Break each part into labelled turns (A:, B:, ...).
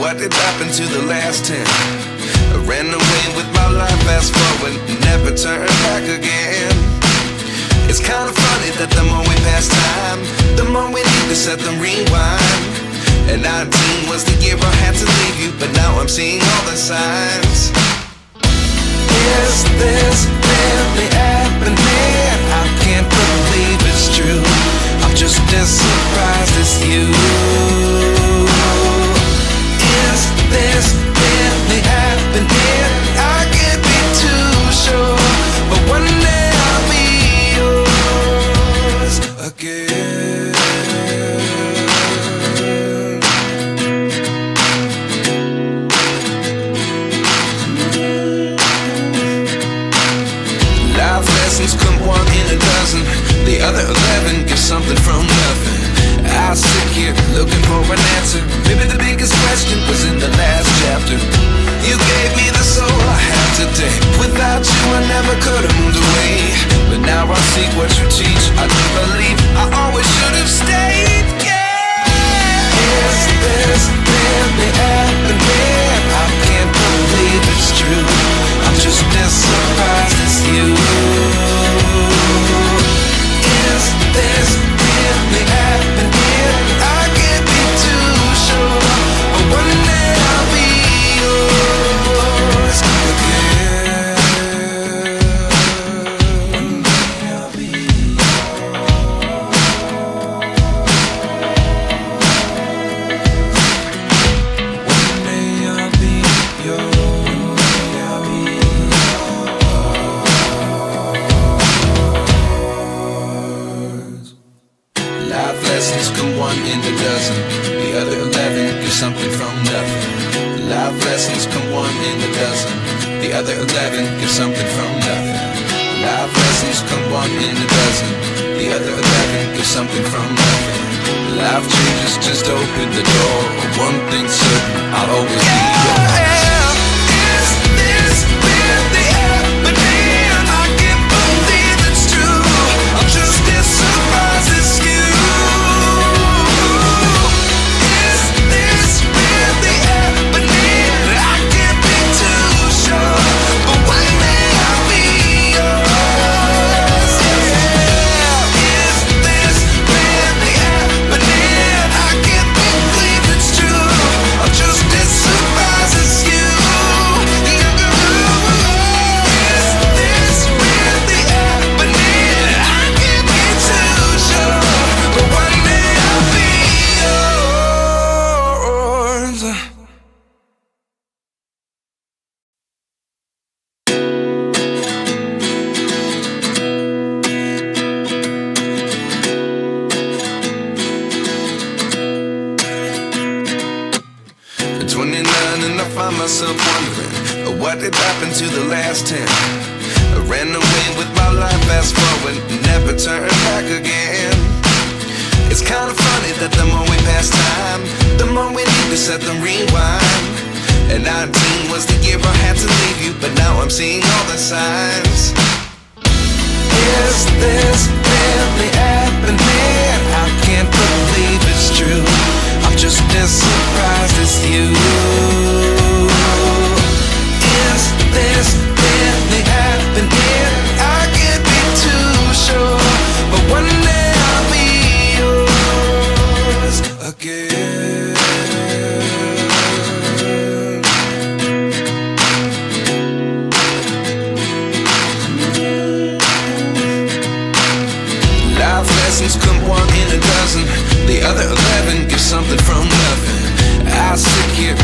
A: What did happen to the last 10? I ran away with my life, fast forward, never turn back again. It's kinda funny that the more we pass time, the more we need to set them rewind. And 19 was the year I had to leave you, but now I'm seeing all the signs. Is this really happening? I can't believe it's true. I'm just as surprised as you. Is this really happening? I can't be too sure, but one day I'll be yours again. Life lessons come one in a dozen. The other 11 give something from nothing. I sit here looking for an answer. Maybe the biggest question was in the last chapter. You gave me the soul I have today. Without you I never could have moved away. But now I see what you teach. I do believe I always should have stayed. Yeah. Is this really happening? I can't believe it's true. I'm just as surprised as you. Is this really happening? I can't be too sure, but one day I'll be yours again. One day I'll be One day I'll be yours. Life lessons come one in a dozen. The other 11 give something from nothing. Life lessons come one in a dozen. The other 11 give something from nothing. Life lessons come one in a dozen. The other 11 give something from nothing. Life changes just open the door. One thing's certain, I'll always be yours. Is this really happening? I can't believe it's true. I'm just as surprised as you. Is this really happening? I can't be too sure, but one day I'll be yours. Yeah. Is this really happening? I can't believe it's true. I'm just as surprised as you. Is this really happening? I can't be too sure, but one day I'll be yours. At 29 and I find myself wondering what did happen to the last 10. I ran away with my life, fast forward, never turn back again. It's kinda funny that the more we pass time, the more we need to set them rewind. And 19 was the year I had to leave you, but now I'm seeing all the signs. Is this really happening? I can't believe it's true. I'm just as surprised as you. Is this really happening? I can't be too sure, but one day I'll be yours again. Life lessons come one in a dozen. The other 11 give something from nothing. I sit here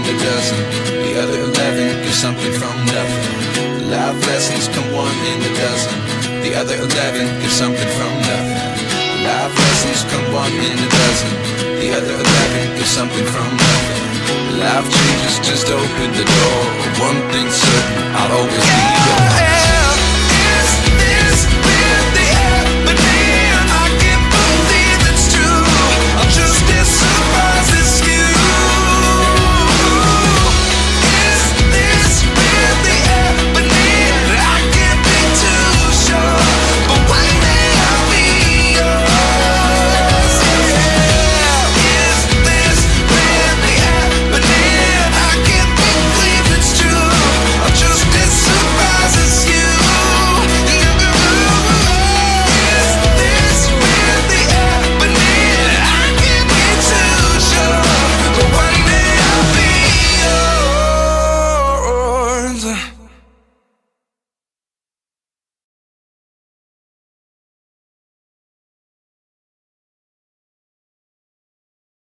A: in a dozen. The other 11 give something from nothing. Life lessons come one in a dozen. The other 11 give something from nothing. Life lessons come one in a dozen. The other 11 give something from nothing. Life changes, just open the door. One thing's certain, I'll always be yours.